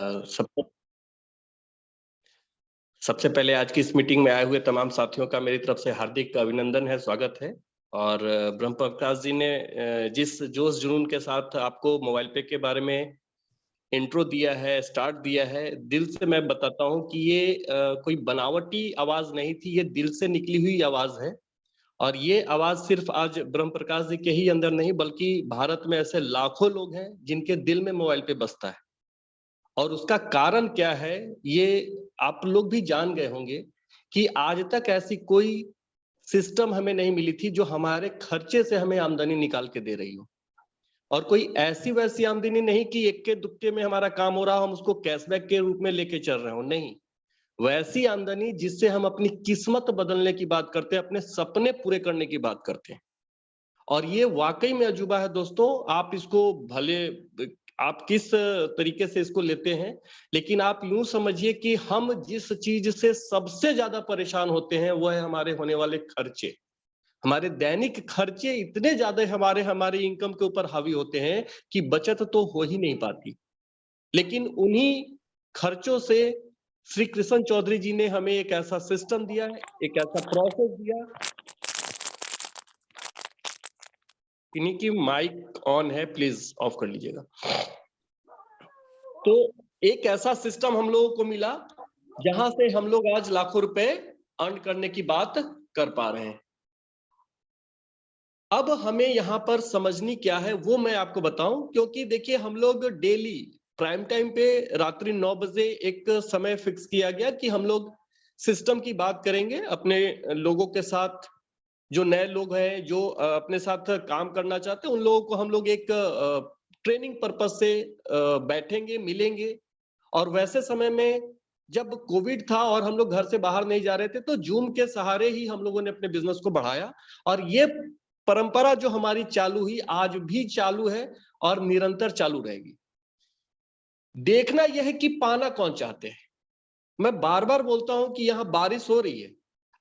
सबसे सबसे पहले आज की इस मीटिंग में आए हुए तमाम साथियों का मेरी तरफ से हार्दिक अभिनंदन है, स्वागत है। और ब्रह्म प्रकाश जी ने जिस जोश जुनून के साथ आपको मोबाइल पे के बारे में इंट्रो दिया है, स्टार्ट दिया है, दिल से मैं बताता हूँ कि ये कोई बनावटी आवाज नहीं थी, ये दिल से निकली हुई आवाज है। और ये आवाज सिर्फ आज ब्रह्म प्रकाश जी के ही अंदर नहीं, बल्कि भारत में ऐसे लाखों लोग हैं जिनके दिल में मोबाइल पे बसता है। और उसका कारण क्या है, ये आप लोग भी जान गए होंगे कि आज तक ऐसी कोई सिस्टम हमें नहीं मिली थी जो हमारे खर्चे से हमें आमदनी निकाल के दे रही हो। और कोई ऐसी वैसी आमदनी नहीं कि इक्के दुक्के में हमारा काम हो रहा हो, हम उसको कैशबैक के रूप में लेके चल रहे हो, नहीं। वैसी आमदनी जिससे हम अपनी किस्मत बदलने की बात करते हैं, अपने सपने पूरे करने की बात करते हैं। और ये वाकई में अजूबा है दोस्तों। आप इसको भले आप किस तरीके से इसको लेते हैं, लेकिन आप यूं समझिए कि हम जिस चीज से सबसे ज्यादा परेशान होते हैं वो है हमारे होने वाले खर्चे। हमारे दैनिक खर्चे इतने ज्यादा हमारे हमारे इनकम के ऊपर हावी होते हैं कि बचत तो हो ही नहीं पाती। लेकिन उन्हीं खर्चों से श्री कृष्ण चौधरी जी ने हमें एक ऐसा सिस्टम दिया है, एक ऐसा प्रोसेस दिया। इन्हीं की माइक ऑन है, प्लीज ऑफ कर लीजिएगा। तो एक ऐसा सिस्टम हम लोगों को मिला जहां से हम लोग आज लाखों रुपए अर्न करने की बात कर पा रहे हैं। अब हमें यहाँ पर समझनी क्या है वो मैं आपको बताऊं, क्योंकि देखिए हम लोग डेली प्राइम टाइम पे रात्रि 9 बजे एक समय फिक्स किया गया कि हम लोग सिस्टम की बात करेंगे अपने लोगों के साथ। जो नए लोग हैं जो अपने साथ काम करना चाहते हैं, उन लोगों को हम लोग एक ट्रेनिंग पर्पज से बैठेंगे, मिलेंगे। और वैसे समय में जब कोविड था और हम लोग घर से बाहर नहीं जा रहे थे, तो जूम के सहारे ही हम लोगों ने अपने बिजनेस को बढ़ाया। और ये परंपरा जो हमारी चालू हुई आज भी चालू है और निरंतर चालू रहेगी। देखना यह है कि पाना कौन चाहते हैं। मैं बार बार बोलता हूं कि यहाँ बारिश हो रही है,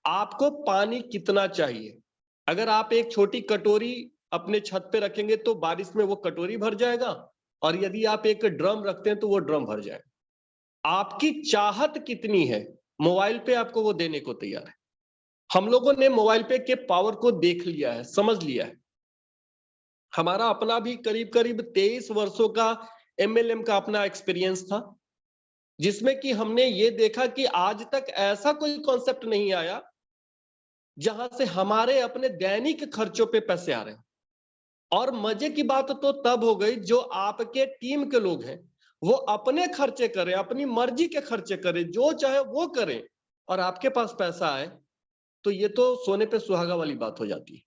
आपको पानी कितना चाहिए। अगर आप एक छोटी कटोरी अपने छत पे रखेंगे तो बारिश में वो कटोरी भर जाएगा, और यदि आप एक ड्रम रखते हैं तो वो ड्रम भर जाएगा। आपकी चाहत कितनी है, मोबाइल पे आपको वो देने को तैयार है। हम लोगों ने मोबाइल पे के पावर को देख लिया है, समझ लिया है। हमारा अपना भी करीब करीब 23 वर्षों का एमएलएम का अपना एक्सपीरियंस था, जिसमें कि हमने ये देखा कि आज तक ऐसा कोई कॉन्सेप्ट नहीं आया जहां से हमारे अपने दैनिक खर्चों पे पैसे आ रहे हैं। और मजे की बात तो तब हो गई जो आपके टीम के लोग हैं वो अपने खर्चे करें, अपनी मर्जी के खर्चे करें, जो चाहे वो करें, और आपके पास पैसा आए, तो ये तो सोने पे सुहागा वाली बात हो जाती है।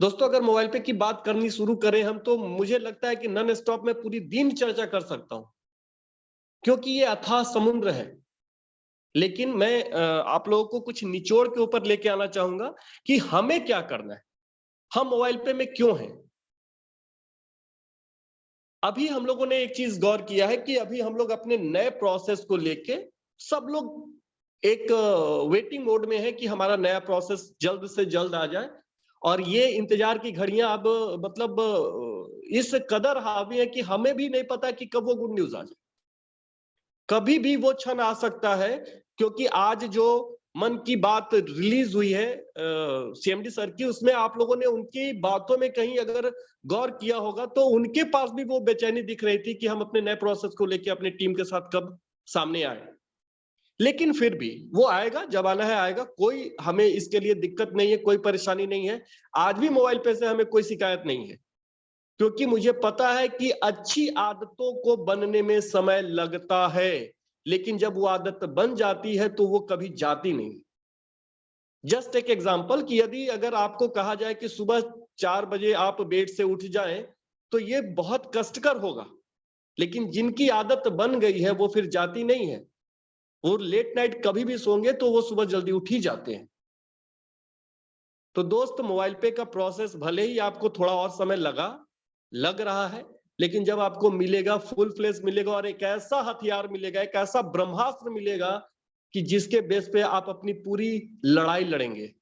दोस्तों अगर मोबाइल पे की बात करनी शुरू करें हम, तो मुझे लगता है कि नॉन स्टॉप में पूरी दिन चर्चा कर सकता हूं, क्योंकि ये अथाह समुद्र है। लेकिन मैं आप लोगों को कुछ निचोड़ के ऊपर लेके आना चाहूंगा कि हमें क्या करना है, हम मोबाइल पे में क्यों हैं। अभी हम लोगों ने एक चीज गौर किया है कि अभी हम लोग अपने नए प्रोसेस को लेके सब लोग एक वेटिंग मोड में है कि हमारा नया प्रोसेस जल्द से जल्द आ जाए। और ये इंतजार की घड़ियां अब मतलब इस कदर हावी है कि हमें भी नहीं पता कि कब वो गुड न्यूज आ जाए। कभी भी वो क्षण आ सकता है, क्योंकि आज जो मन की बात रिलीज हुई है सीएमडी सर की, उसमें आप लोगों ने उनकी बातों में कहीं अगर गौर किया होगा तो उनके पास भी वो बेचैनी दिख रही थी कि हम अपने नए प्रोसेस को लेकर अपनी टीम के साथ कब सामने आए। लेकिन फिर भी वो आएगा, जब आना है आएगा, कोई हमें इसके लिए दिक्कत नहीं है, कोई परेशानी नहीं है। आज भी मोबाइल पे से हमें कोई शिकायत नहीं है, क्योंकि मुझे पता है कि अच्छी आदतों को बनने में समय लगता है, लेकिन जब वो आदत बन जाती है तो वो कभी जाती नहीं। जस्ट एक एग्जांपल कि यदि अगर आपको कहा जाए कि सुबह 4 बजे आप बेड से उठ जाएं, तो ये बहुत कष्टकर होगा। लेकिन जिनकी आदत बन गई है वो फिर जाती नहीं है। वो लेट नाइट कभी भी सोंगे तो वो सुबह जल्दी उठ ही जाते हैं। तो दोस्त मोबाइल पे का प्रोसेस भले ही आपको थोड़ा और समय लग रहा है, लेकिन जब आपको मिलेगा, फुल फ्लेश मिलेगा, और एक ऐसा हथियार मिलेगा, एक ऐसा ब्रह्मास्त्र मिलेगा कि जिसके बेस पे आप अपनी पूरी लड़ाई लड़ेंगे,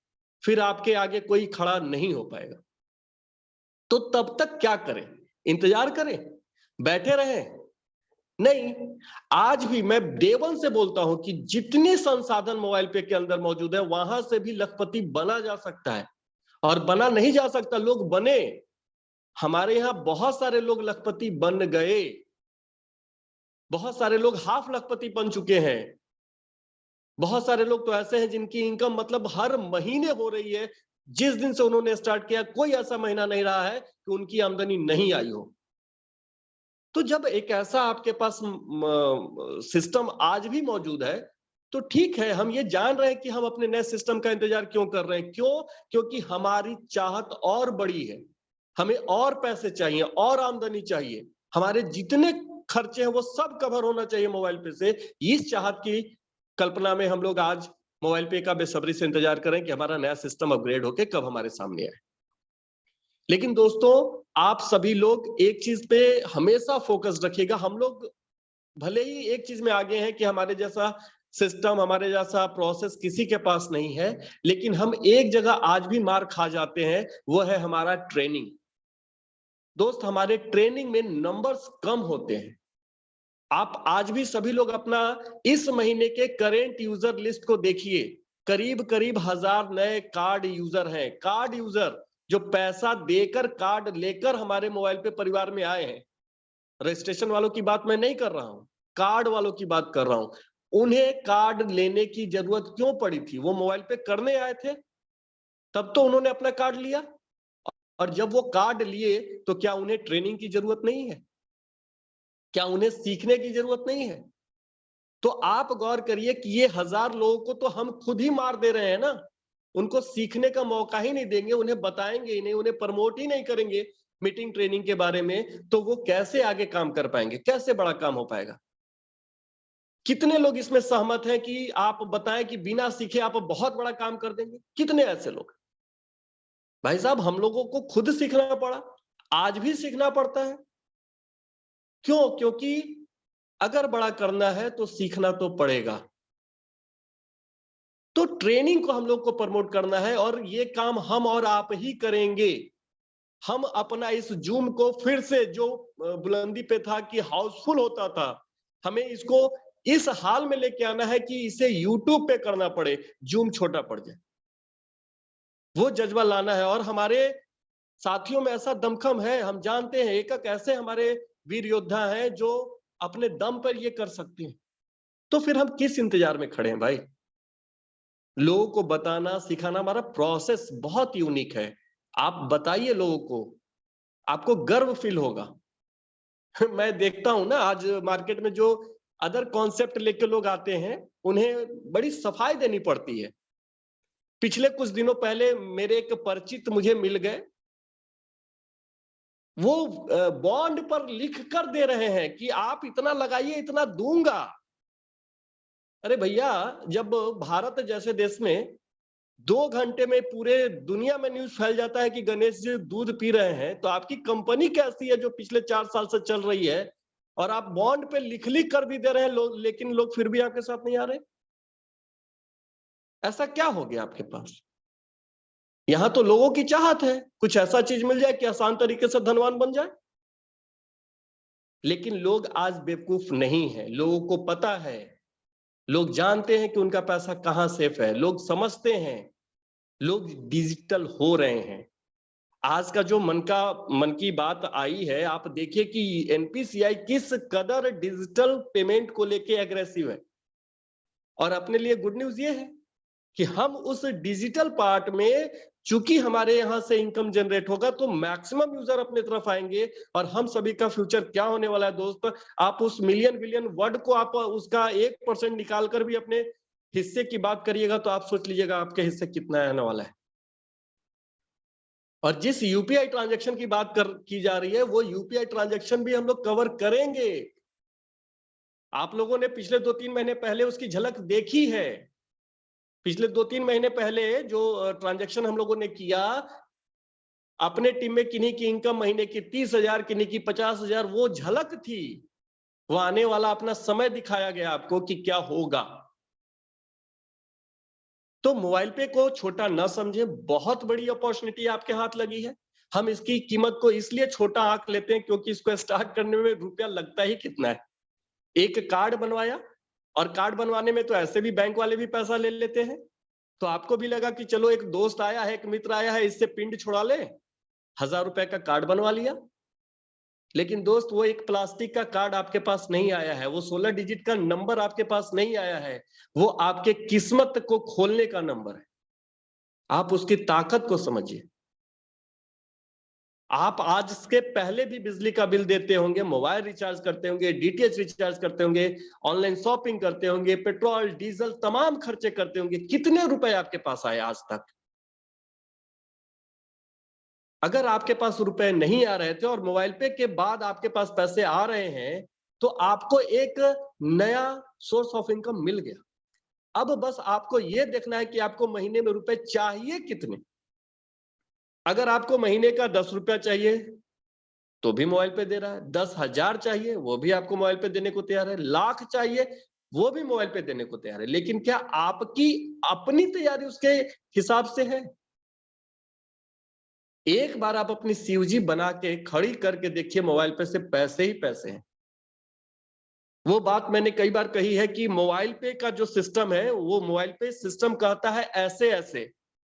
फिर आपके आगे कोई खड़ा नहीं हो पाएगा। तो तब तक क्या करें, इंतजार करें, बैठे रहें, नहीं, आज भी मैं डे वन से बोलता हूं कि जितने संसाधन मोबाइल पे के अंदर मौजूद है वहां से भी लखपति बना जा सकता है, और बना नहीं जा सकता, लोग बने। हमारे यहां बहुत सारे लोग लखपति बन गए, बहुत सारे लोग हाफ लखपति बन चुके हैं, बहुत सारे लोग तो ऐसे हैं जिनकी इनकम मतलब हर महीने हो रही है। जिस दिन से उन्होंने स्टार्ट किया कोई ऐसा महीना नहीं रहा है कि उनकी आमदनी नहीं आई हो। तो जब एक ऐसा आपके पास सिस्टम आज भी मौजूद है, तो ठीक है, हम ये जान रहे हैं कि हम अपने नए सिस्टम का इंतजार क्यों कर रहे हैं। क्यों? क्योंकि हमारी चाहत और बड़ी है, हमें और पैसे चाहिए, और आमदनी चाहिए, हमारे जितने खर्चे हैं वो सब कवर होना चाहिए मोबाइल पे से। इस चाहत की कल्पना में हम लोग आज मोबाइल पे का बेसब्री से इंतजार करें कि हमारा नया सिस्टम अपग्रेड होके कब हमारे सामने आए। लेकिन दोस्तों, आप सभी लोग एक चीज पे हमेशा फोकस रखिएगा। हम लोग भले ही एक चीज में आगे हैं कि हमारे जैसा सिस्टम, हमारे जैसा प्रोसेस किसी के पास नहीं है, लेकिन हम एक जगह आज भी मार खा जाते हैं, वो है हमारा ट्रेनिंग। दोस्त, हमारे ट्रेनिंग में नंबर्स कम होते हैं। आप आज भी सभी लोग अपना इस महीने के करेंट यूजर लिस्ट को देखिए, करीब करीब 1000 नए कार्ड यूजर हैं। कार्ड यूजर जो पैसा देकर कार्ड लेकर हमारे मोबाइल पे परिवार में आए हैं। रजिस्ट्रेशन वालों की बात मैं नहीं कर रहा हूं, कार्ड वालों की बात कर रहा हूं। उन्हें कार्ड लेने की जरूरत क्यों पड़ी थी? वो मोबाइल पे करने आए थे, तब तो उन्होंने अपना कार्ड लिया। और जब वो कार्ड लिए तो क्या उन्हें ट्रेनिंग की जरूरत नहीं है? क्या उन्हें सीखने की जरूरत नहीं है? तो आप गौर करिए कि ये 1000 लोगों को तो हम खुद ही मार दे रहे हैं ना। उनको सीखने का मौका ही नहीं देंगे, उन्हें बताएंगे ही नहीं, उन्हें प्रमोट ही नहीं करेंगे मीटिंग ट्रेनिंग के बारे में, तो वो कैसे आगे काम कर पाएंगे? कैसे बड़ा काम हो पाएगा? कितने लोग इसमें सहमत हैं कि आप बताएं कि बिना सीखे आप बहुत बड़ा काम कर देंगे? कितने ऐसे लोग? भाई साहब, हम लोगों को खुद सीखना पड़ा, आज भी सीखना पड़ता है। क्यों? क्योंकि अगर बड़ा करना है तो सीखना तो पड़ेगा। तो ट्रेनिंग को हम लोग को प्रमोट करना है, और ये काम हम और आप ही करेंगे। हम अपना इस जूम को फिर से, जो बुलंदी पे था कि हाउसफुल होता था, हमें इसको इस हाल में लेके आना है कि इसे यूट्यूब पे करना पड़े, जूम छोटा पड़ जाए। वो जज्बा लाना है। और हमारे साथियों में ऐसा दमखम है, हम जानते हैं एक एक ऐसे हमारे वीर योद्धा हैं जो अपने दम पर ये कर सकते हैं। तो फिर हम किस इंतजार में खड़े हैं भाई? लोगों को बताना, सिखाना, हमारा प्रोसेस बहुत यूनिक है। आप बताइए लोगों को, आपको गर्व फील होगा। मैं देखता हूं ना, आज मार्केट में जो अदर कॉन्सेप्ट लेके लोग आते हैं, उन्हें बड़ी सफाई देनी पड़ती है। पिछले कुछ दिनों पहले मेरे एक परिचित मुझे मिल गए, वो बॉन्ड पर लिख कर दे रहे हैं कि आप इतना लगाइए, इतना दूंगा। अरे भैया, जब भारत जैसे देश में 2 घंटे में पूरे दुनिया में न्यूज फैल जाता है कि गणेश जी दूध पी रहे हैं, तो आपकी कंपनी कैसी है जो पिछले 4 साल से चल रही है, और आप बॉन्ड पे लिख लिख कर भी दे रहे हैं लोग, लेकिन लोग फिर भी आपके साथ नहीं आ रहे? ऐसा क्या हो गया आपके पास? यहां तो लोगों की चाहत है कुछ ऐसा चीज मिल जाए कि आसान तरीके से धनवान बन जाए। लेकिन लोग आज बेवकूफ नहीं है, लोगों को पता है, लोग जानते हैं कि उनका पैसा कहां सेफ है, लोग समझते हैं, लोग डिजिटल हो रहे हैं। आज का जो मन की बात आई है, आप देखिए कि एनपीसीआई किस कदर डिजिटल पेमेंट को लेके एग्रेसिव है। और अपने लिए गुड न्यूज ये है कि हम उस डिजिटल पार्ट में, चूंकि हमारे यहां से इनकम जनरेट होगा, तो मैक्सिमम यूजर अपने तरफ आएंगे। और हम सभी का फ्यूचर क्या होने वाला है दोस्त? आप उस मिलियन बिलियन वर्ड को आप उसका 1% निकाल कर भी अपने हिस्से की बात करिएगा, तो आप सोच लीजिएगा आपके हिस्से कितना आने वाला है। और जिस यूपीआई ट्रांजैक्शन की बात की जा रही है, वो यूपीआई ट्रांजैक्शन भी हम लोग कवर करेंगे। आप लोगों ने पिछले 2-3 महीने पहले उसकी झलक देखी है। पिछले 2-3 महीने पहले जो ट्रांजैक्शन हम लोगों ने किया, अपने टीम में किन्हीं की इनकम महीने की 30,000, किन्हीं की 50,000, वो झलक थी। वो आने वाला अपना समय दिखाया गया आपको कि क्या होगा। तो मोबाइल पे को छोटा ना समझे, बहुत बड़ी अपॉर्चुनिटी आपके हाथ लगी है। हम इसकी कीमत को इसलिए छोटा आंक लेते हैं क्योंकि इसको स्टार्ट करने में रुपया लगता ही कितना है। एक कार्ड बनवाया, और कार्ड बनवाने में तो ऐसे भी बैंक वाले भी पैसा ले लेते हैं। तो आपको भी लगा कि चलो एक दोस्त आया है, एक मित्र आया है, इससे पिंड छुड़ा ले, 1000 रुपए का कार्ड बनवा लिया। लेकिन दोस्त, वो एक प्लास्टिक का कार्ड आपके पास नहीं आया है, वो 16 डिजिट का नंबर आपके पास नहीं आया है, वो आपके किस्मत को खोलने का नंबर है। आप उसकी ताकत को समझिए। आप आज के पहले भी बिजली का बिल देते होंगे, मोबाइल रिचार्ज करते होंगे, डीटीएच रिचार्ज करते होंगे, ऑनलाइन शॉपिंग करते होंगे, पेट्रोल डीजल तमाम खर्चे करते होंगे। कितने रुपए आपके पास आए आज तक? अगर आपके पास रुपए नहीं आ रहे थे और मोबाइल पे के बाद आपके पास पैसे आ रहे हैं, तो आपको एक नया सोर्स ऑफ इनकम मिल गया। अब बस आपको यह देखना है कि आपको महीने में रुपए चाहिए कितने। अगर आपको महीने का 10 रुपया चाहिए तो भी मोबाइल पे दे रहा है, 10,000 चाहिए वो भी आपको मोबाइल पे देने को तैयार है, लाख चाहिए वो भी मोबाइल पे देने को तैयार है। लेकिन क्या आपकी अपनी तैयारी उसके हिसाब से है? एक बार आप अपनी सीयूजी बना के खड़ी करके देखिए, मोबाइल पे से पैसे ही पैसे हैं। वो बात मैंने कई बार कही है कि मोबाइल पे का जो सिस्टम है, वो मोबाइल पे सिस्टम कहता है ऐसे ऐसे,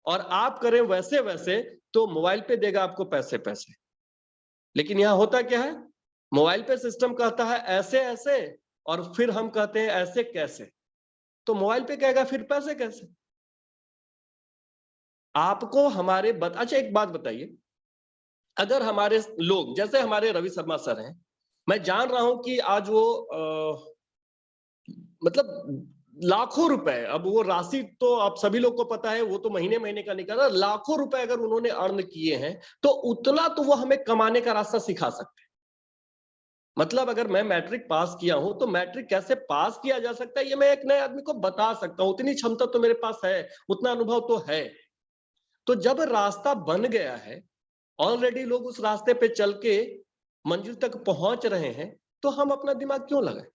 और आप करें वैसे वैसे, तो मोबाइल पे देगा आपको पैसे पैसे। लेकिन यहां होता क्या है, मोबाइल पे सिस्टम कहता है ऐसे ऐसे, और फिर हम कहते हैं ऐसे कैसे। तो मोबाइल पे कहेगा फिर पैसे कैसे। आपको हमारे अच्छा एक बात बताइए, अगर हमारे लोग जैसे हमारे रवि शर्मा सर हैं, मैं जान रहा हूं कि आज वो मतलब लाखों रुपए, अब वो राशि तो आप सभी लोग को पता है, वो तो महीने महीने का निकल रहा, लाखों रुपए अगर उन्होंने अर्न किए हैं, तो उतना तो वो हमें कमाने का रास्ता सिखा सकते हैं। मतलब अगर मैं मैट्रिक पास किया हूं, तो मैट्रिक कैसे पास किया जा सकता है, ये मैं एक नए आदमी को बता सकता हूं। उतनी क्षमता तो मेरे पास है, उतना अनुभव तो है। तो जब रास्ता बन गया है, ऑलरेडी लोग उस रास्ते पे चल के मंजिल तक पहुंच रहे हैं, तो हम अपना दिमाग क्यों लगाएं?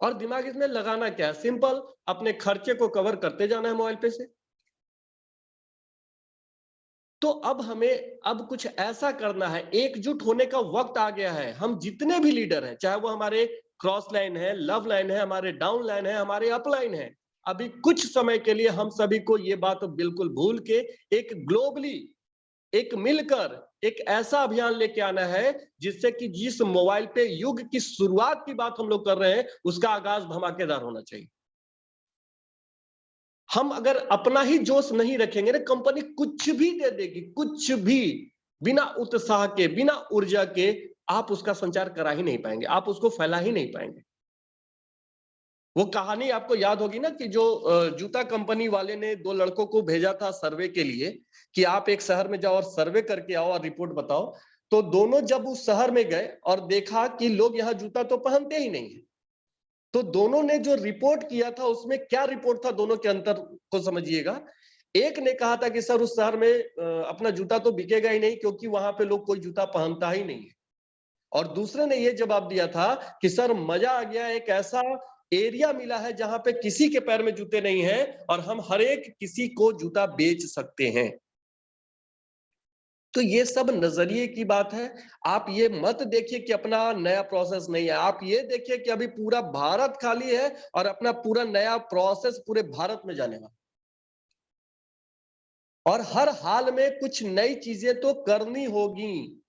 और दिमाग इसमें लगाना क्या है? सिंपल, अपने खर्चे को कवर करते जाना है मोबाइल पे से। तो अब हमें अब कुछ ऐसा करना है, एकजुट होने का वक्त आ गया है। हम जितने भी लीडर हैं, चाहे वो हमारे क्रॉस लाइन है, लव लाइन है, हमारे डाउन लाइन है, हमारे अप लाइन है, अभी कुछ समय के लिए हम सभी को ये बात बिल्कुल भूल के एक ग्लोबली, एक मिलकर एक ऐसा अभियान लेके आना है, जिससे कि जिस मोबाइल पे युग की शुरुआत की बात हम लोग कर रहे हैं, उसका आगाज धमाकेदार होना चाहिए। हम अगर अपना ही जोश नहीं रखेंगे ना, कंपनी कुछ भी दे देगी, कुछ भी, बिना उत्साह के, बिना ऊर्जा के आप उसका संचार करा ही नहीं पाएंगे, आप उसको फैला ही नहीं पाएंगे। वो कहानी आपको याद होगी ना, कि जो जूता कंपनी वाले ने दो लड़कों को भेजा था सर्वे के लिए, कि आप एक शहर में जाओ और सर्वे करके आओ और रिपोर्ट बताओ। तो दोनों जब उस शहर में गए और देखा कि लोग यहाँ जूता तो पहनते ही नहीं है, तो दोनों ने जो रिपोर्ट किया था, उसमें क्या रिपोर्ट था, दोनों के अंतर को समझिएगा। एक ने कहा था कि सर उस शहर में अपना जूता तो बिकेगा ही नहीं, क्योंकि वहां पे लोग कोई जूता पहनता ही नहीं है। और दूसरे ने यह जवाब दिया था कि सर मजा आ गया, एक ऐसा एरिया मिला है जहां पे किसी के पैर में जूते नहीं है, और हम हर एक किसी को जूता बेच सकते हैं। तो ये सब नजरिए की बात है। आप ये मत देखिए कि अपना नया प्रोसेस नहीं है, आप ये देखिए कि अभी पूरा भारत खाली है और अपना पूरा नया प्रोसेस पूरे भारत में जाने वाला, और हर हाल में कुछ नई चीजें तो करनी होगी।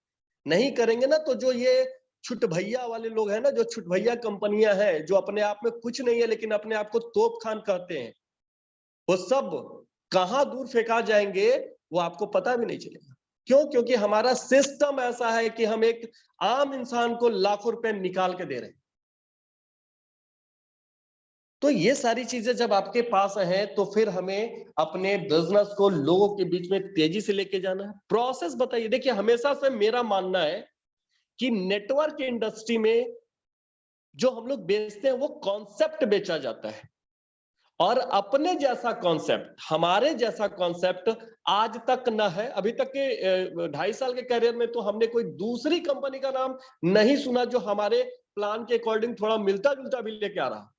नहीं करेंगे ना, तो जो ये छुट भैया वाले लोग हैं ना, जो छुट भैया कंपनियां हैं, जो अपने आप में कुछ नहीं है लेकिन अपने आप को तोप खान कहते हैं, वो सब कहां दूर फेंका जाएंगे, वो आपको पता भी नहीं चलेगा। क्यों? क्योंकि हमारा सिस्टम ऐसा है कि हम एक आम इंसान को लाखों रुपए निकाल के दे रहे हैं। तो ये सारी चीजें जब आपके पास है, तो फिर हमें अपने बिजनेस को लोगों के बीच में तेजी से लेके जाना है। प्रोसेस बताइए, देखिए हमेशा से मेरा मानना है कि नेटवर्क इंडस्ट्री में जो हम लोग बेचते हैं, वो कॉन्सेप्ट बेचा जाता है, और अपने जैसा कॉन्सेप्ट, हमारे जैसा कॉन्सेप्ट आज तक न है। अभी तक के 2.5 साल के करियर में तो हमने कोई दूसरी कंपनी का नाम नहीं सुना जो हमारे प्लान के अकॉर्डिंग थोड़ा मिलता जुलता भी लेके आ रहा,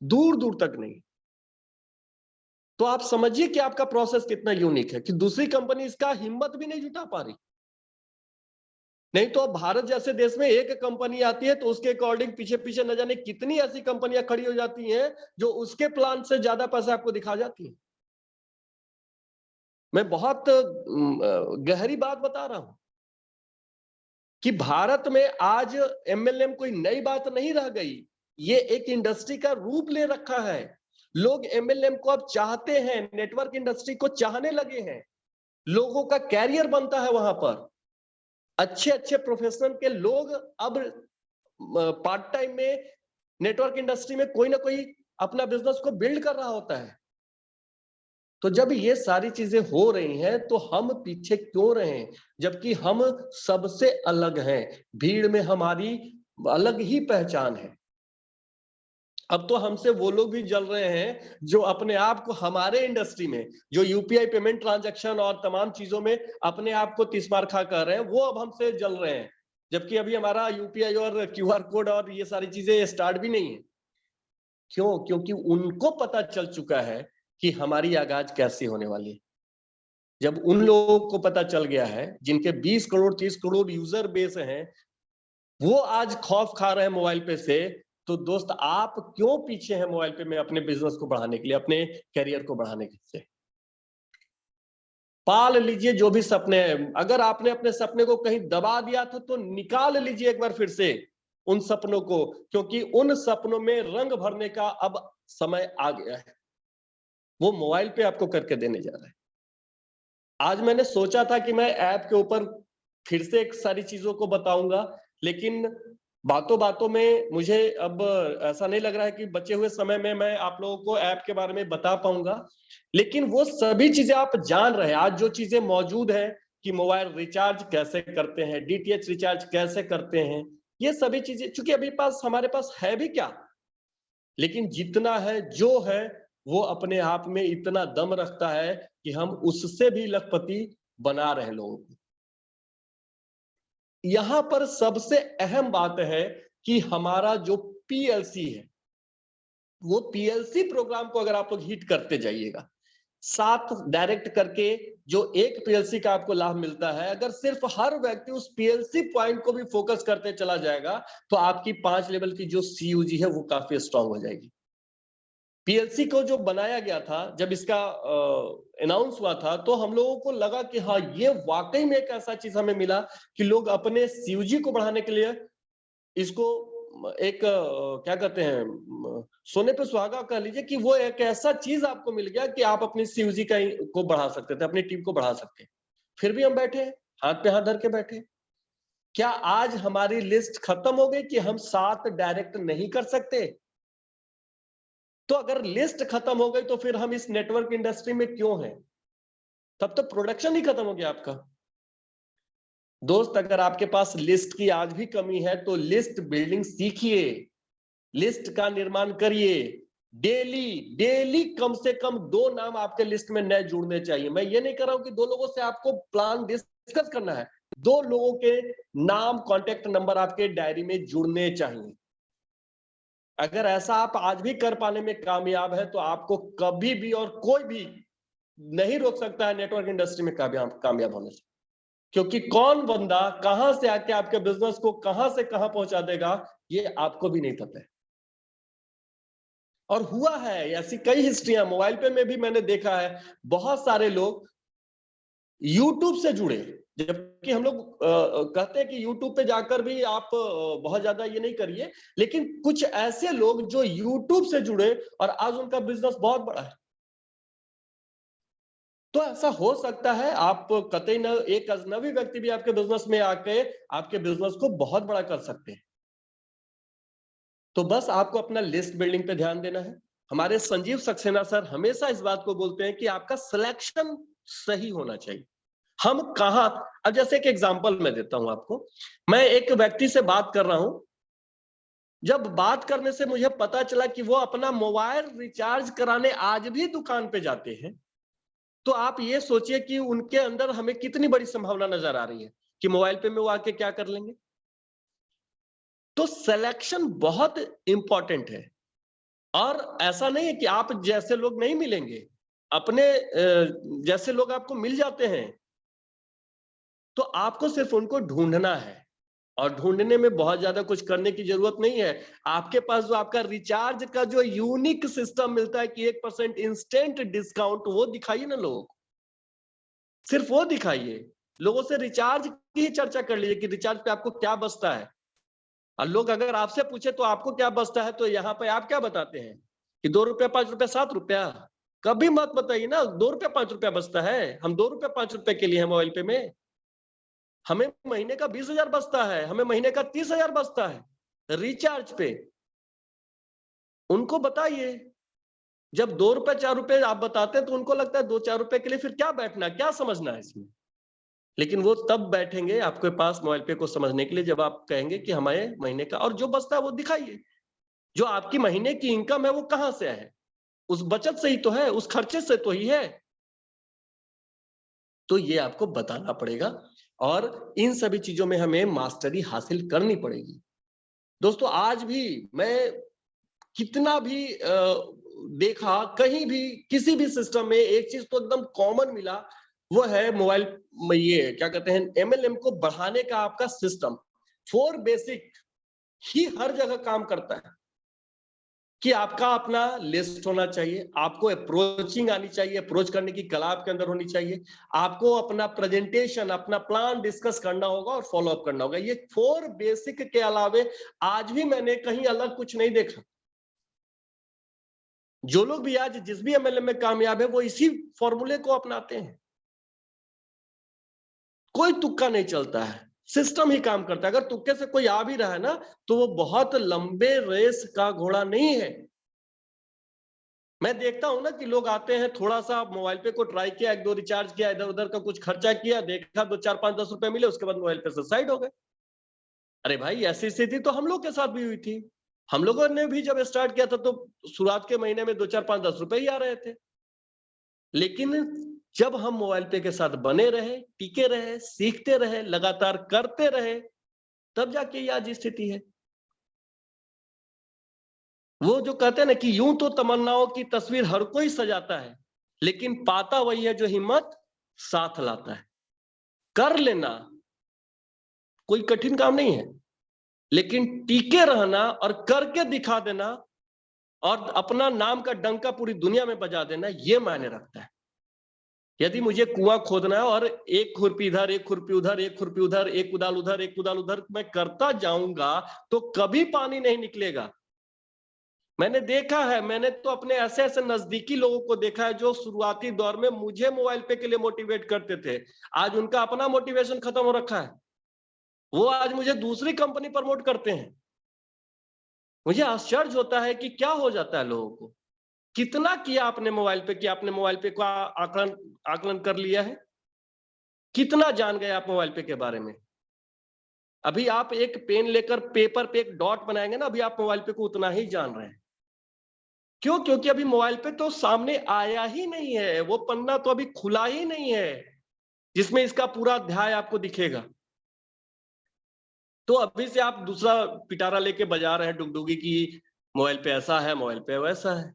दूर दूर तक नहीं। तो आप समझिए कि आपका प्रोसेस कितना यूनिक है, कि दूसरी कंपनी इसका हिम्मत भी नहीं जुटा पा रही। नहीं तो अब भारत जैसे देश में एक कंपनी आती है तो उसके अकॉर्डिंग पीछे पीछे न जाने कितनी ऐसी कंपनियां खड़ी हो जाती हैं जो उसके प्लान से ज्यादा पैसा आपको दिखा जाती है। मैं बहुत गहरी बात बता रहा हूं कि भारत में आज एमएलएम कोई नई बात नहीं रह गई, ये एक इंडस्ट्री का रूप ले रखा है। लोग एमएलएम को अब चाहते हैं, नेटवर्क इंडस्ट्री को चाहने लगे हैं, लोगों का कैरियर बनता है वहां पर। अच्छे अच्छे प्रोफेशनल के लोग अब पार्ट टाइम में नेटवर्क इंडस्ट्री में कोई ना कोई अपना बिजनेस को बिल्ड कर रहा होता है। तो जब ये सारी चीजें हो रही हैं तो हम पीछे क्यों रहें, जबकि हम सबसे अलग हैं, भीड़ में हमारी अलग ही पहचान है। अब तो हमसे वो लोग भी जल रहे हैं जो अपने आप को हमारे इंडस्ट्री में, जो यूपीआई पेमेंट ट्रांजैक्शन और तमाम चीजों में अपने आप को तीस मार खा कर रहे हैं, वो अब हमसे जल रहे हैं, जबकि अभी हमारा यूपीआई और क्यूआर कोड और ये सारी चीजें स्टार्ट भी नहीं है। क्यों? क्योंकि उनको पता चल चुका है कि हमारी आगाज कैसे होने वाली है। जब उन लोगों को पता चल गया है, जिनके 20 करोड़ 30 करोड़ यूजर बेस हैं, वो आज खौफ खा रहे हैं मोबाइल पे से, तो दोस्त आप क्यों पीछे हैं मोबाइल पे में अपने बिजनेस को बढ़ाने के लिए, अपने करियर को बढ़ाने के लिए? पाल लीजिए जो भी सपने हैं। अगर आपने अपने सपने को कहीं दबा दिया था तो निकाल लीजिए एक बार फिर से उन सपनों को, क्योंकि उन सपनों में रंग भरने का अब समय आ गया है। वो मोबाइल पे आपको करके देने जा रहा है। आज मैंने सोचा था कि मैं ऐप के ऊपर फिर से एक सारी चीजों को बताऊंगा, लेकिन बातों बातों में मुझे अब ऐसा नहीं लग रहा है कि बचे हुए समय में मैं आप लोगों को ऐप के बारे में बता पाऊंगा। लेकिन वो सभी चीजें आप जान रहे हैं, आज जो चीजें मौजूद है कि मोबाइल रिचार्ज कैसे करते हैं, डीटीएच रिचार्ज कैसे करते हैं, ये सभी चीजें चूंकि अभी पास हमारे पास है भी क्या, लेकिन जितना है जो है वो अपने आप में इतना दम रखता है कि हम उससे भी लखपति बना रहे हैं लोगों को। यहां पर सबसे अहम बात है कि हमारा जो पीएलसी है, वो पीएलसी प्रोग्राम को अगर आप लोग हिट करते जाइएगा, 7 डायरेक्ट करके जो एक पीएलसी का आपको लाभ मिलता है, अगर सिर्फ हर व्यक्ति उस पीएलसी पॉइंट को भी फोकस करते चला जाएगा तो आपकी 5 लेवल की जो सीयूजी है वो काफी स्ट्रांग हो जाएगी। पीएलसी को जो बनाया गया था, जब इसका अनाउंस हुआ था, तो हम लोगों को लगा कि हाँ ये वाकई में एक ऐसा चीज हमें मिला कि लोग अपने सीयूजी को बढ़ाने के लिए इसको एक क्या कहते हैं, सोने पे सुहागा कह लीजिए कि वो एक ऐसा चीज आपको मिल गया कि आप अपनी सीयूजी को बढ़ा सकते थे, अपनी टीम को बढ़ा सकते। फिर भी हम बैठे, हाथ पे हाथ धर के बैठे। क्या आज हमारी लिस्ट खत्म हो गई कि हम 7 डायरेक्ट नहीं कर सकते? तो अगर लिस्ट खत्म हो गई तो फिर हम इस नेटवर्क इंडस्ट्री में क्यों हैं? तब तो प्रोडक्शन ही खत्म हो गया आपका। दोस्त अगर आपके पास लिस्ट की आज भी कमी है तो लिस्ट बिल्डिंग सीखिए, लिस्ट का निर्माण करिए। डेली डेली कम से कम 2 नाम आपके लिस्ट में नए जुड़ने चाहिए। मैं ये नहीं कर रहा हूं कि 2 लोगों से आपको प्लान डिस्कस करना है, 2 लोगों के नाम कॉन्टेक्ट नंबर आपके डायरी में जुड़ने चाहिए। अगर ऐसा आप आज भी कर पाने में कामयाब है तो आपको कभी भी और कोई भी नहीं रोक सकता है नेटवर्क इंडस्ट्री में कामयाब होने से। क्योंकि कौन बंदा कहां से आके आपके बिजनेस को कहां से कहां पहुंचा देगा ये आपको भी नहीं पता है। और हुआ है ऐसी कई हिस्ट्रियां मोबाइल पे में भी मैंने देखा है, बहुत सारे लोग यूट्यूब से जुड़े, जबकि हम लोग कहते हैं कि यूट्यूब पे जाकर भी आप बहुत ज्यादा ये नहीं करिए, लेकिन कुछ ऐसे लोग जो यूट्यूब से जुड़े और आज उनका बिजनेस बहुत बड़ा है। तो ऐसा हो सकता है आप कतई न एक अजनबी व्यक्ति भी आपके बिजनेस में आके आपके बिजनेस को बहुत बड़ा कर सकते हैं। तो बस आपको अपना लिस्ट बिल्डिंग पे ध्यान देना है। हमारे संजीव सक्सेना सर हमेशा इस बात को बोलते हैं कि आपका सिलेक्शन सही होना चाहिए। हम कहां, अब जैसे एक एग्जांपल मैं देता हूं आपको, मैं एक व्यक्ति से बात कर रहा हूं, जब बात करने से मुझे पता चला कि वो अपना मोबाइल रिचार्ज कराने आज भी दुकान पे जाते हैं, तो आप ये सोचिए कि उनके अंदर हमें कितनी बड़ी संभावना नजर आ रही है कि मोबाइल पे में वो आके क्या कर लेंगे। तो सिलेक्शन बहुत इंपॉर्टेंट है, और ऐसा नहीं है कि आप जैसे लोग नहीं मिलेंगे, अपने जैसे लोग आपको मिल जाते हैं, तो आपको सिर्फ उनको ढूंढना है। और ढूंढने में बहुत ज्यादा कुछ करने की जरूरत नहीं है। आपके पास जो आपका रिचार्ज का जो यूनिक सिस्टम मिलता है कि 1% इंस्टेंट डिस्काउंट, वो दिखाइए ना लोगों को, सिर्फ वो दिखाइए। लोगों से रिचार्ज की चर्चा कर लीजिए कि रिचार्ज पे आपको क्या बचता है। और लोग अगर आपसे पूछे तो आपको क्या बचता है, तो यहाँ पे आप क्या बताते हैं कि 2 रुपया 5 रुपया 7 रुपया। कभी मत बताइए ना 2 रुपया 5 रुपया बचता है। हम 2 रुपया 5 रुपए के लिए है मोबाइल पे में, हमें महीने का 20,000 बचता है, हमें महीने का 30,000 बचता है रिचार्ज पे। उनको बताइए। जब 2 रुपए 4 रुपए आप बताते हैं तो उनको लगता है 2-4 रुपए के लिए फिर क्या बैठना, क्या समझना है इसमें। लेकिन वो तब बैठेंगे आपके पास मोबाइल पे को समझने के लिए जब आप कहेंगे कि हमारे महीने का, और जो बचता है वो दिखाइए। जो आपकी महीने की इनकम है वो कहां से है, उस बचत से ही तो है, उस खर्चे से तो ही है। तो ये आपको बताना पड़ेगा और इन सभी चीजों में हमें मास्टरी हासिल करनी पड़ेगी। दोस्तों आज भी मैं कितना भी देखा, कहीं भी किसी भी सिस्टम में एक चीज तो एकदम कॉमन मिला, वो है मोबाइल में ये क्या कहते हैं एमएलएम को बढ़ाने का आपका सिस्टम। 4 बेसिक ही हर जगह काम करता है कि आपका अपना लिस्ट होना चाहिए, आपको अप्रोचिंग आनी चाहिए, अप्रोच करने की कला आपके अंदर होनी चाहिए, आपको अपना प्रेजेंटेशन, अपना प्लान डिस्कस करना होगा और फॉलो अप करना होगा। ये 4 बेसिक के अलावे आज भी मैंने कहीं अलग कुछ नहीं देखा। जो लोग भी आज जिस भी एमएलएम में कामयाब है वो इसी फॉर्मूले को अपनाते हैं। कोई तुक्का नहीं चलता है, सिस्टम ही काम करता है। अगर तुक्के से कोई आ भी रहा है ना तो वो बहुत लंबे रेस का घोड़ा नहीं है। मैं देखता हूं ना कि लोग आते हैं, थोड़ा सा मोबाइल पे को ट्राई किया, 1-2 रिचार्ज किया, इधर उधर का कुछ खर्चा किया, देखा 2 4 5 10 रुपए मिले, उसके बाद मोबाइल पे से साइड हो गए। अरे भाई ऐसी स्थिति तो हम लोग के साथ भी हुई थी। हम लोगों ने भी जब स्टार्ट किया था तो शुरुआत के महीने में 2 4 5 10 रुपए ही आ रहे थे। लेकिन जब हम मोबाइल पे के साथ बने रहे, टिके रहे, सीखते रहे, लगातार करते रहे, तब जाके ये आज स्थिति है। वो जो कहते हैं ना कि यूं तो तमन्नाओं की तस्वीर हर कोई सजाता है, लेकिन पाता वही है जो हिम्मत साथ लाता है। कर लेना कोई कठिन काम नहीं है, लेकिन टिके रहना और करके दिखा देना और अपना नाम का डंका पूरी दुनिया में बजा देना, ये मायने रखता है। यदि मुझे कुआं खोदना है और एक खुरपी इधर, एक खुरपी उधर, एक खुरपी उधर, एक कुदाल उधर, एक कुदाल उधर मैं करता जाऊंगा तो कभी पानी नहीं निकलेगा। मैंने देखा है, मैंने तो अपने ऐसे ऐसे नजदीकी लोगों को देखा है जो शुरुआती दौर में मुझे मोबाइल पे के लिए मोटिवेट करते थे, आज उनका अपना मोटिवेशन खत्म हो रखा है। वो आज मुझे दूसरी कंपनी प्रमोट करते हैं। मुझे आश्चर्य होता है कि क्या हो जाता है लोगों को। कितना किया आपने मोबाइल पे, कि आपने मोबाइल पे का आकलन आकलन कर लिया है? कितना जान गए आप मोबाइल पे के बारे में? अभी आप एक पेन लेकर पेपर पे एक डॉट बनाएंगे ना, अभी आप मोबाइल पे को उतना ही जान रहे हैं। क्यों? क्योंकि अभी मोबाइल पे तो सामने आया ही नहीं है, वो पन्ना तो अभी खुला ही नहीं है जिसमें इसका पूरा अध्याय आपको दिखेगा। तो अभी से आप दूसरा पिटारा लेके बजा रहे हैं डुगडुगी की मोबाइल पे ऐसा है, मोबाइल पे वैसा है।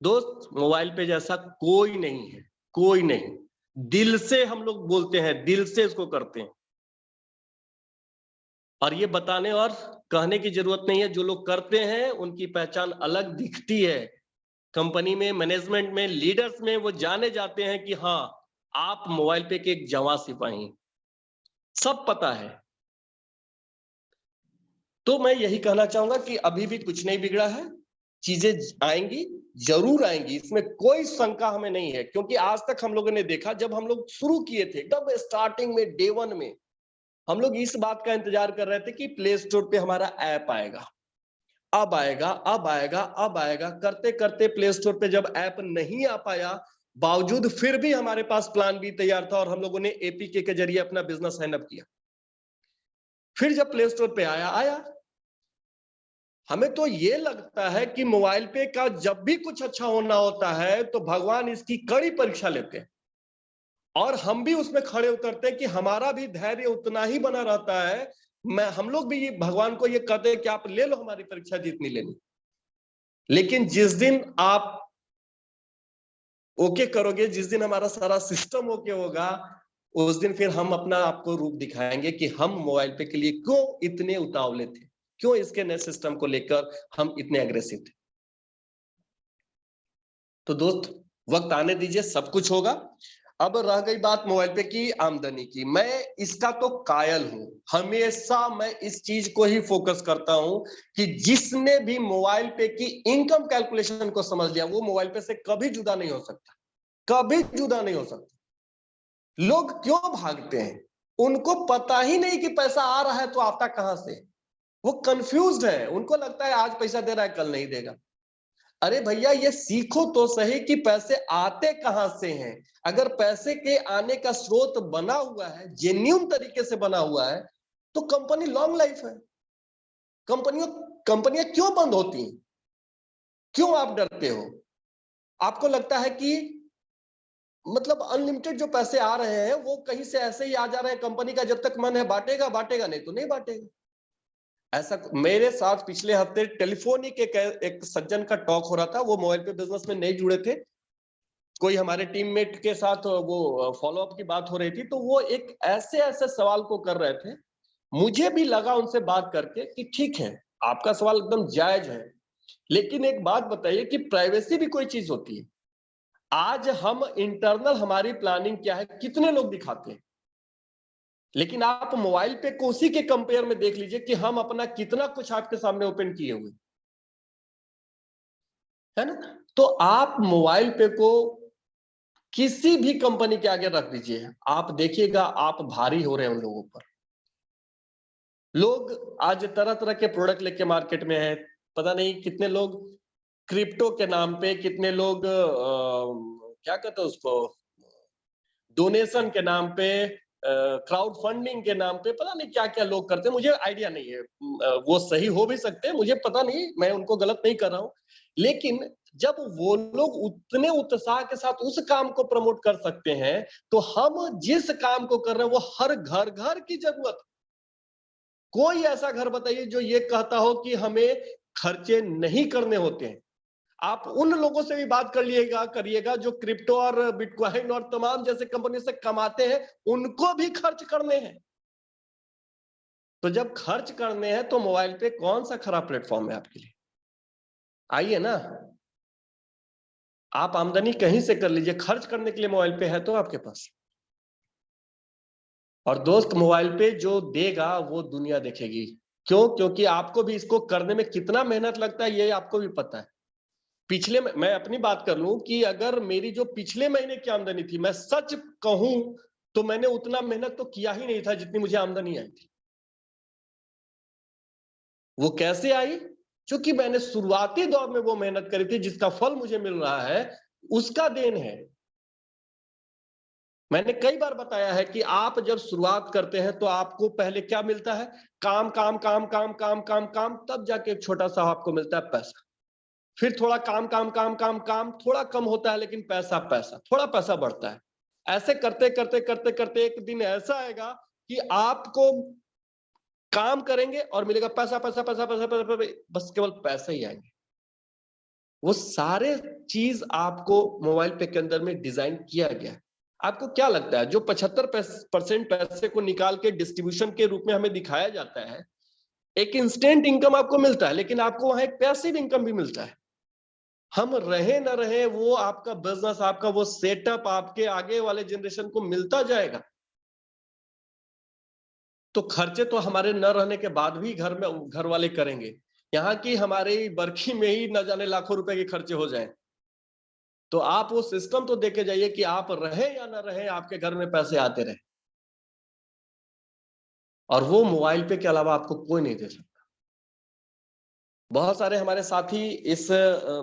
दोस्त मोबाइल पे जैसा कोई नहीं है, कोई नहीं। दिल से हम लोग बोलते हैं, दिल से इसको करते हैं। और ये बताने और कहने की जरूरत नहीं है, जो लोग करते हैं उनकी पहचान अलग दिखती है। कंपनी में, मैनेजमेंट में, लीडर्स में वो जाने जाते हैं कि हाँ आप मोबाइल पे के एक जवां सिपाही, सब पता है। तो मैं यही कहना चाहूंगा कि अभी भी कुछ नहीं बिगड़ा है, चीजें आएंगी, जरूर आएंगी, इसमें कोई शंका हमें नहीं है। क्योंकि आज तक हम लोगों ने देखा, जब हम लोग शुरू किए थे तब स्टार्टिंग में डे 1 में हम लोग इस बात का इंतजार कर रहे थे कि प्ले स्टोर पे हमारा ऐप आएगा, अब आएगा, अब आएगा, अब आएगा। करते करते प्ले स्टोर पे जब ऐप नहीं आ पाया, बावजूद फिर भी हमारे पास प्लान बी तैयार था और हम लोगों ने एपीके के जरिए अपना बिजनेस हैंडअप किया। फिर जब प्ले स्टोर पे आया आया। हमें तो ये लगता है कि मोबाइल पे का जब भी कुछ अच्छा होना होता है तो भगवान इसकी कड़ी परीक्षा लेते हैं और हम भी उसमें खड़े उतरते हैं कि हमारा भी धैर्य उतना ही बना रहता है। हम लोग भी भगवान को ये कहते हैं कि आप ले लो हमारी परीक्षा जितनी लेनी। लेकिन जिस दिन आप ओके करोगे, जिस दिन हमारा सारा सिस्टम ओके होगा, उस दिन फिर हम अपना आपको रूप दिखाएंगे कि हम मोबाइल पे के लिए क्यों इतने उतावले थे, क्यों इसके नए सिस्टम को लेकर हम इतने एग्रेसिव थे। तो दोस्त वक्त आने दीजिए, सब कुछ होगा। अब रह गई बात मोबाइल पे की आमदनी की, मैं इसका तो कायल हूं, हमेशा मैं इस चीज को ही फोकस करता हूं कि जिसने भी मोबाइल पे की इनकम कैलकुलेशन को समझ लिया वो मोबाइल पे से कभी जुदा नहीं हो सकता, कभी जुदा नहीं हो सकता। लोग क्यों भागते हैं? उनको पता ही नहीं कि पैसा आ रहा है तो आता कहां से। वो कंफ्यूज्ड है, उनको लगता है आज पैसा दे रहा है कल नहीं देगा। अरे भैया ये सीखो तो सही कि पैसे आते कहां से हैं। अगर पैसे के आने का स्रोत बना हुआ है, जेन्युइन तरीके से बना हुआ है, तो कंपनी लॉन्ग लाइफ है। कंपनियां क्यों बंद होती हैं? क्यों आप डरते हो? आपको लगता है कि मतलब अनलिमिटेड जो पैसे आ रहे हैं वो कहीं से ऐसे ही आ जा रहे हैं, कंपनी का जब तक मन है बांटेगा बांटेगा, नहीं तो नहीं बांटेगा। ऐसा मेरे साथ पिछले हफ्ते टेलीफोनिक एक सज्जन का टॉक हो रहा था, वो मोबाइल पे बिजनेस में नहीं जुड़े थे, कोई हमारे टीममेट के साथ वो फॉलो अप की बात हो रही थी, तो वो एक ऐसे ऐसे सवाल को कर रहे थे, मुझे भी लगा उनसे बात करके कि ठीक है आपका सवाल एकदम जायज है, लेकिन एक बात बताइए कि प्राइवेसी भी कोई चीज होती है। आज हम इंटरनल हमारी प्लानिंग क्या है कितने लोग दिखाते हैं, लेकिन आप मोबाइल पे को उसी के कंपेयर में देख लीजिए कि हम अपना कितना कुछ आपके सामने ओपन किए हुए, है ना। तो आप मोबाइल पे को किसी भी कंपनी के आगे रख दीजिए, आप देखिएगा आप भारी हो रहे हैं उन लोगों पर। लोग आज तरह तरह के प्रोडक्ट लेके मार्केट में है, पता नहीं कितने लोग क्रिप्टो के नाम पे, कितने लोग क्या कहते हैं उसको, डोनेशन के नाम पे, क्राउड फंडिंग के नाम पे, पता नहीं क्या क्या लोग करते हैं, मुझे आइडिया नहीं है। वो सही हो भी सकते हैं, मुझे पता नहीं, मैं उनको गलत नहीं कर रहा हूं, लेकिन जब वो लोग उतने उत्साह के साथ उस काम को प्रमोट कर सकते हैं, तो हम जिस काम को कर रहे हैं वो हर घर घर की जरूरत। कोई ऐसा घर बताइए जो ये कहता हो कि हमें खर्चे नहीं करने होते हैं। आप उन लोगों से भी बात करिएगा जो क्रिप्टो और बिटकॉइन और तमाम जैसे कंपनी से कमाते हैं, उनको भी खर्च करने हैं। तो जब खर्च करने हैं तो मोबाइल पे कौन सा खराब प्लेटफॉर्म है आपके लिए? आइए ना, आप आमदनी कहीं से कर लीजिए, खर्च करने के लिए मोबाइल पे है तो आपके पास। और दोस्त मोबाइल पे जो देगा वो दुनिया देखेगी। क्यों? क्योंकि आपको भी इसको करने में कितना मेहनत लगता है ये आपको भी पता है। पिछले मैं अपनी बात कर लूं कि अगर मेरी जो पिछले महीने की आमदनी थी, मैं सच कहूं तो मैंने उतना मेहनत तो किया ही नहीं था जितनी मुझे आमदनी आई थी। वो कैसे आई? क्योंकि मैंने शुरुआती दौर में वो मेहनत करी थी, जिसका फल मुझे मिल रहा है उसका देन है। मैंने कई बार बताया है कि आप जब शुरुआत करते हैं तो आपको पहले क्या मिलता है? काम काम काम काम काम काम काम, तब जाके एक छोटा सा आपको मिलता है पैसा। फिर थोड़ा काम काम काम काम काम, थोड़ा कम होता है लेकिन पैसा पैसा, थोड़ा पैसा बढ़ता है। ऐसे करते करते करते करते एक दिन ऐसा आएगा कि आपको काम करेंगे और मिलेगा पैसा पैसा पैसा पैसा पैसा, पैसा, बस केवल पैसे ही आएंगे। वो सारे चीज आपको मोबाइल पे के अंदर में डिजाइन किया गया है। आपको क्या लगता है जो 75% पैसे को निकाल के डिस्ट्रीब्यूशन के रूप में हमें दिखाया जाता है, एक इंस्टेंट इनकम आपको मिलता है, लेकिन आपको वहां एक पैसिव इनकम भी मिलता है। हम रहे ना रहे, वो आपका बिजनेस, आपका वो सेटअप आपके आगे वाले जनरेशन को मिलता जाएगा। तो खर्चे तो हमारे न रहने के बाद भी घर वाले करेंगे। यहाँ की हमारी बरखी में ही न जाने लाखों रुपए के खर्चे हो जाएं। तो आप वो सिस्टम तो देके जाइए कि आप रहे या ना रहे, आपके घर में पैसे आते रहे, और वो मोबाइल पे के अलावा आपको कोई नहीं दे सकता। बहुत सारे हमारे साथी इस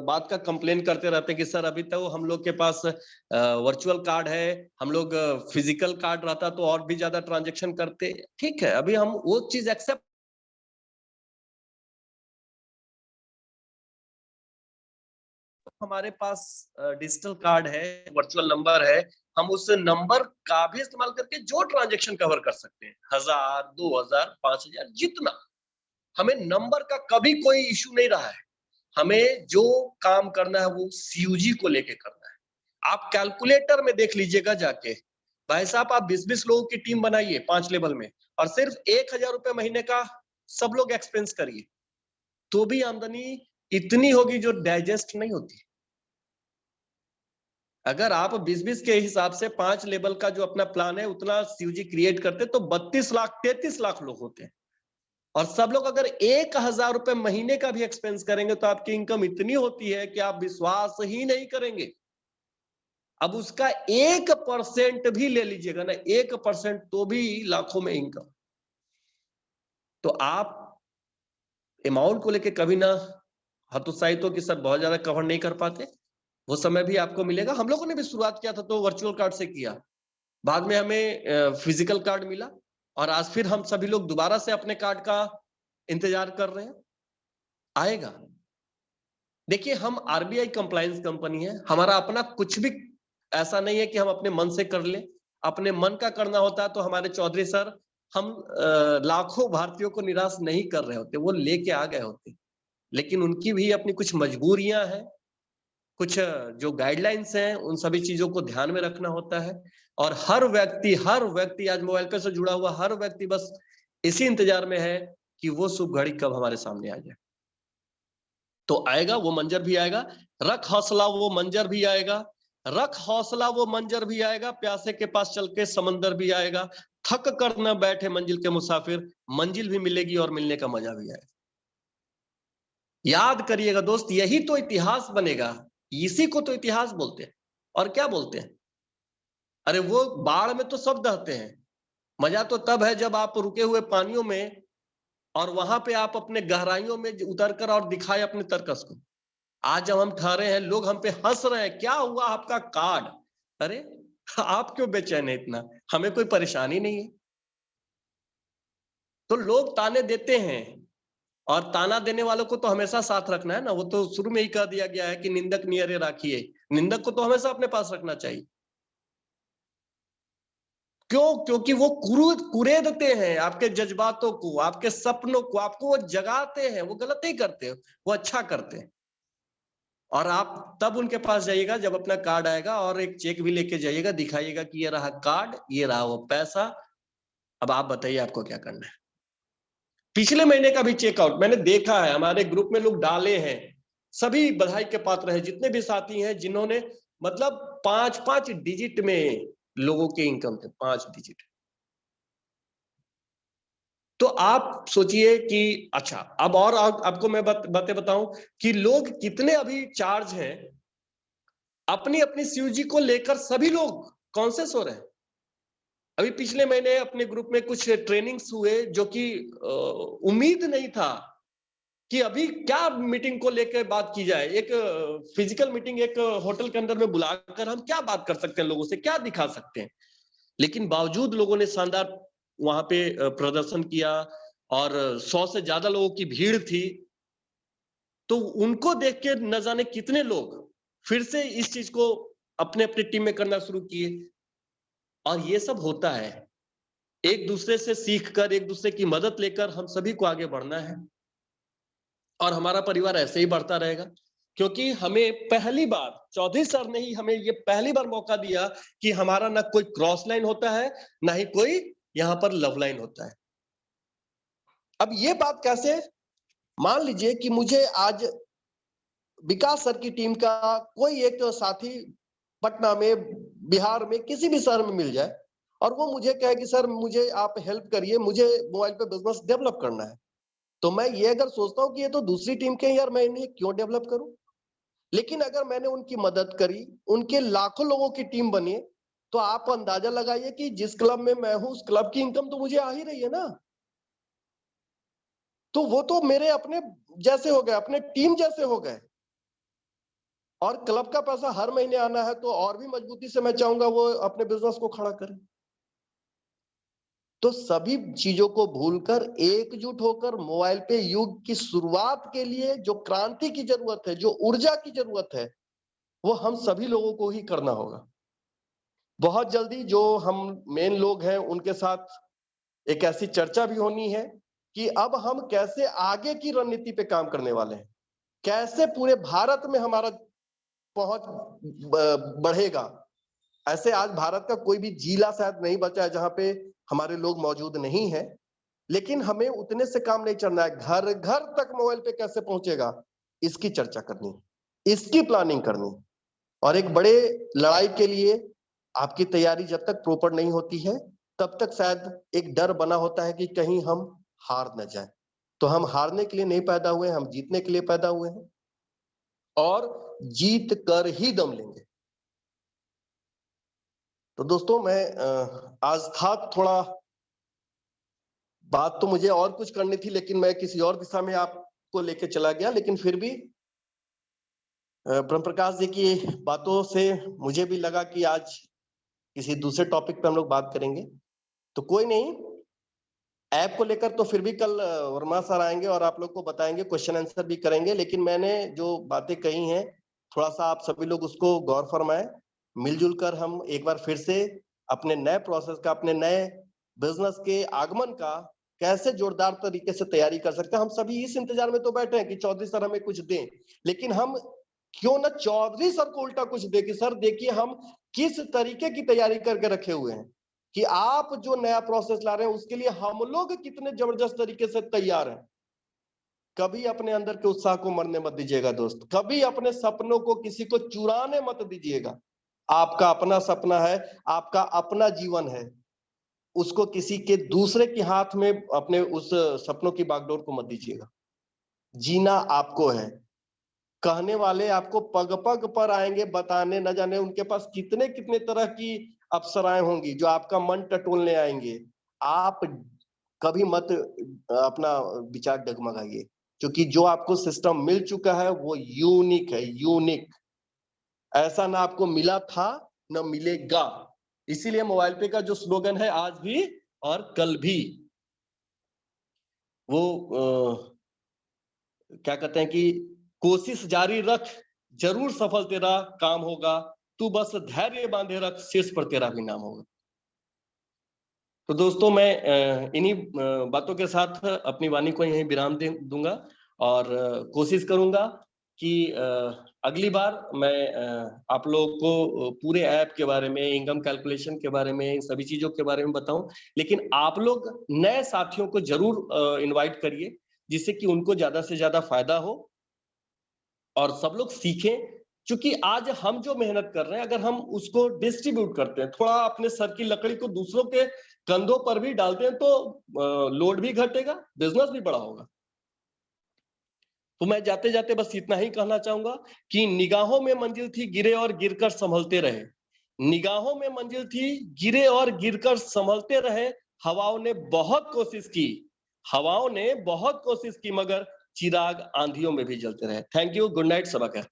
बात का कंप्लेन करते रहते हैं कि सर अभी तो हम लोग के पास वर्चुअल कार्ड है, हम लोग फिजिकल कार्ड रहता तो और भी ज्यादा ट्रांजैक्शन करते। ठीक है, अभी हम वो चीज एक्सेप्ट, हमारे पास डिजिटल कार्ड है, वर्चुअल नंबर है, हम उस नंबर का भी इस्तेमाल करके जो ट्रांजैक्शन कवर कर सकते हैं, 1000 2000 5000 जितना, हमें नंबर का कभी कोई इशू नहीं रहा है। हमें जो काम करना है वो सीयूजी को लेके करना है। आप कैलकुलेटर में देख लीजिएगा जाके, भाई साहब आप 20-20 लोगों की टीम बनाइए 5 लेवल में और सिर्फ 1000 रुपए महीने का सब लोग एक्सपेंस करिए, तो भी आमदनी इतनी होगी जो डाइजेस्ट नहीं होती। अगर आप 20-20 के हिसाब से 5 लेवल का जो अपना प्लान है उतना सीयूजी क्रिएट करते तो 32 लाख 33 लाख लोग होते हैं, और सब लोग अगर 1000 रुपए महीने का भी एक्सपेंस करेंगे तो आपकी इनकम इतनी होती है कि आप विश्वास ही नहीं करेंगे। अब उसका 1% भी ले लीजिएगा ना, 1% तो भी लाखों में इनकम। तो आप अमाउंट को लेके कभी ना हतोत्साहित हो कि सर बहुत ज्यादा कवर नहीं कर पाते, वो समय भी आपको मिलेगा। हम लोगों ने भी शुरुआत किया था तो वर्चुअल कार्ड से किया, बाद में हमें फिजिकल कार्ड मिला और आज फिर हम सभी लोग दोबारा से अपने कार्ड का इंतजार कर रहे हैं, आएगा। देखिए हम आरबीआई कंप्लायंस कंपनी है, हमारा अपना कुछ भी ऐसा नहीं है कि हम अपने मन से कर ले। अपने मन का करना होता तो हमारे चौधरी सर हम लाखों भारतीयों को निराश नहीं कर रहे होते, वो लेके आ गए होते। लेकिन उनकी भी अपनी कुछ मजबूरियां हैं, कुछ जो गाइडलाइंस हैं, उन सभी चीजों को ध्यान में रखना होता है। और हर व्यक्ति आज मोबाइल पे से जुड़ा हुआ हर व्यक्ति बस इसी इंतजार में है कि वो शुभ घड़ी कब हमारे सामने आ जाए। तो आएगा, वो मंजर भी आएगा। रख हौसला, वो मंजर भी आएगा। रख हौसला, वो मंजर भी आएगा। प्यासे के पास चल के समंदर भी आएगा। थक कर न बैठे मंजिल के मुसाफिर, मंजिल भी मिलेगी और मिलने का मजा भी आएगा। याद करिएगा दोस्त, यही तो इतिहास बनेगा। इसी को तो इतिहास बोलते हैं। और क्या बोलते हैं? अरे वो बाढ़ में तो सब दहते हैं, मजा तो तब है जब आप रुके हुए पानियों में और वहां पे आप अपने गहराइयों में उतरकर और दिखाए अपने तरकस को। आज जब हम ठहरे हैं, लोग हम पे हंस रहे हैं, क्या हुआ आपका कार्ड? अरे आप क्यों बेचैन है इतना? हमें कोई परेशानी नहीं है। तो लोग ताने देते हैं, और ताना देने वालों को तो हमेशा साथ रखना है ना। वो तो शुरू में ही कह दिया गया है कि निंदक नियरे राखिए, निंदक को तो हमेशा अपने पास रखना चाहिए। क्यों? क्योंकि वो कुरेदते हैं आपके जज्बातों को, आपके सपनों को, आपको वो जगाते हैं। वो गलत नहीं करते, वो अच्छा करते हैं। और आप तब उनके पास जाइएगा जब अपना कार्ड आएगा, और एक चेक भी लेके जाइएगा, दिखाइएगा कि ये रहा कार्ड, ये रहा वो पैसा। अब आप बताइए आपको क्या करना है। पिछले महीने का भी चेकआउट मैंने देखा है, हमारे ग्रुप में लोग डाले हैं। सभी बधाई के पात्र हैं, जितने भी साथी हैं जिन्होंने मतलब 5-5 डिजिट में लोगों के इनकम थे, 5 डिजिट। तो आप सोचिए कि अच्छा, अब और आपको मैं बातें बताऊं कि लोग कितने अभी चार्ज हैं। अपनी अपनी सीयूजी को लेकर सभी लोग कॉन्शियस हो रहे हैं। अभी पिछले महीने अपने ग्रुप में कुछ ट्रेनिंग्स हुए जो कि उम्मीद नहीं था कि अभी क्या मीटिंग को लेकर बात की जाए। एक फिजिकल मीटिंग एक होटल के अंदर में बुलाकर हम क्या बात कर सकते हैं, लोगों से क्या दिखा सकते हैं। लेकिन बावजूद लोगों ने शानदार वहां पे प्रदर्शन किया, और 100 से ज्यादा लोगों की भीड़ थी। तो उनको देख के न जाने कितने लोग फिर से इस चीज को अपने अपने टीम में करना शुरू किए। और ये सब होता है, एक दूसरे से सीखकर, एक दूसरे की मदद लेकर हम सभी को आगे बढ़ना है। और हमारा परिवार ऐसे ही बढ़ता रहेगा, क्योंकि हमें पहली बार चौधरी सर ने ही हमें ये पहली बार मौका दिया कि हमारा ना कोई क्रॉस लाइन होता है, ना ही कोई यहाँ पर लव लाइन होता है। अब ये बात कैसे? मान लीजिए कि मुझे आज विकास सर की टीम का कोई एक साथी पटना में, बिहार में, किसी भी शहर में मिल जाए, और वो मुझे कहे कि सर मुझे आप हेल्प करिए, मुझे मोबाइल पे बिजनेस डेवलप करना है। तो मैं ये अगर सोचता हूँ कि ये तो दूसरी टीम के, यार मैं इन्हें क्यों डेवलप करूं। लेकिन अगर मैंने उनकी मदद करी, उनके लाखों लोगों की टीम बनी, तो आप अंदाजा लगाइए कि जिस क्लब में मैं हूं उस क्लब की इनकम तो मुझे आ ही रही है ना। तो वो तो मेरे अपने जैसे हो गए, अपने टीम जैसे हो गए। और क्लब का पैसा हर महीने आना है, तो और भी मजबूती से मैं चाहूंगा वो अपने बिजनेस को खड़ा करें। तो सभी चीजों को भूलकर एकजुट होकर मोबाइल पे युग की शुरुआत के लिए जो क्रांति की जरूरत है, जो ऊर्जा की जरूरत है, वो हम सभी लोगों को ही करना होगा। बहुत जल्दी जो हम मेन लोग हैं उनके साथ एक ऐसी चर्चा भी होनी है कि अब हम कैसे आगे की रणनीति पे काम करने वाले हैं, कैसे पूरे भारत में हमारा पहुंच बढ़ेगा। ऐसे आज भारत का कोई भी जिला शायद नहीं बचा है जहां पे हमारे लोग मौजूद नहीं है, लेकिन हमें उतने से काम नहीं चलना है। घर घर तक मोबाइल पे कैसे पहुंचेगा, इसकी चर्चा करनी, इसकी प्लानिंग करनी। और एक बड़े लड़ाई के लिए आपकी तैयारी जब तक प्रॉपर नहीं होती है, तब तक शायद एक डर बना होता है कि कहीं हम हार न जाए। तो हम हारने के लिए नहीं पैदा हुए, हम जीतने के लिए पैदा हुए हैं और जीत कर ही दम लेंगे। तो दोस्तों मैं आज था थोड़ा, बात तो मुझे और कुछ करनी थी, लेकिन मैं किसी और दिशा में आपको लेके चला गया। लेकिन फिर भी ब्रह्म प्रकाश जी की बातों से मुझे भी लगा कि आज किसी दूसरे टॉपिक पे हम लोग बात करेंगे। तो कोई नहीं, ऐप को लेकर तो फिर भी कल वर्मा सर आएंगे और आप लोग को बताएंगे, क्वेश्चन आंसर भी करेंगे। लेकिन मैंने जो बातें कही हैं, थोड़ा सा आप सभी लोग उसको गौर फरमाएं। मिलजुल कर हम एक बार फिर से अपने नए प्रोसेस का, अपने नए बिजनेस के आगमन का कैसे जोरदार तरीके से तैयारी कर सकते हैं। हम सभी इस इंतजार में तो बैठे हैं कि चौधरी सर हमें कुछ दें, लेकिन हम क्यों ना चौधरी सर को उल्टा कुछ दे कि सर देखिए हम किस तरीके की तैयारी करके रखे हुए हैं, कि आप जो नया प्रोसेस ला रहे हैं उसके लिए हम लोग कितने जबरदस्त तरीके से तैयार हैं। कभी अपने अंदर के उत्साह को मरने मत दीजिएगा दोस्त, कभी अपने सपनों को किसी को चुराने मत दीजिएगा। आपका अपना सपना है, आपका अपना जीवन है, उसको किसी के दूसरे के हाथ में अपने उस सपनों की बागडोर को मत दीजिएगा। जीना आपको है। कहने वाले आपको पग पग पर आएंगे बताने, न जाने उनके पास कितने कितने तरह की अप्सराएं होंगी जो आपका मन टटोलने आएंगे। आप कभी मत अपना विचार डगमगाइए, क्योंकि जो आपको सिस्टम मिल चुका है वो यूनिक है, यूनिक। ऐसा ना आपको मिला था न मिलेगा। इसीलिए मोबाइल पे का जो स्लोगन है आज भी और कल भी, वो क्या कहते हैं कि कोशिश जारी रख, जरूर सफल तेरा काम होगा, तू बस धैर्य बांधे रख, शीर्ष पर तेरा भी नाम होगा। तो दोस्तों मैं इन्हीं बातों के साथ अपनी वाणी को यहीं विराम दे दूंगा और कोशिश करूंगा कि अगली बार मैं आप लोगों को पूरे ऐप के बारे में, इनकम कैलकुलेशन के बारे में, इन सभी चीजों के बारे में बताऊं। लेकिन आप लोग नए साथियों को जरूर इनवाइट करिए, जिससे कि उनको ज्यादा से ज्यादा फायदा हो और सब लोग सीखें। क्योंकि आज हम जो मेहनत कर रहे हैं, अगर हम उसको डिस्ट्रीब्यूट करते हैं, थोड़ा अपने सर की लकड़ी को दूसरों के कंधों पर भी डालते हैं, तो लोड भी घटेगा, बिजनेस भी बड़ा होगा। तो मैं जाते जाते बस इतना ही कहना चाहूंगा कि निगाहों में मंजिल थी, गिरे और गिरकर संभलते रहे। निगाहों में मंजिल थी, गिरे और गिरकर संभलते रहे। हवाओं ने बहुत कोशिश की, हवाओं ने बहुत कोशिश की, मगर चिराग आंधियों में भी जलते रहे। थैंक यू, गुड नाइट, सबा खैर।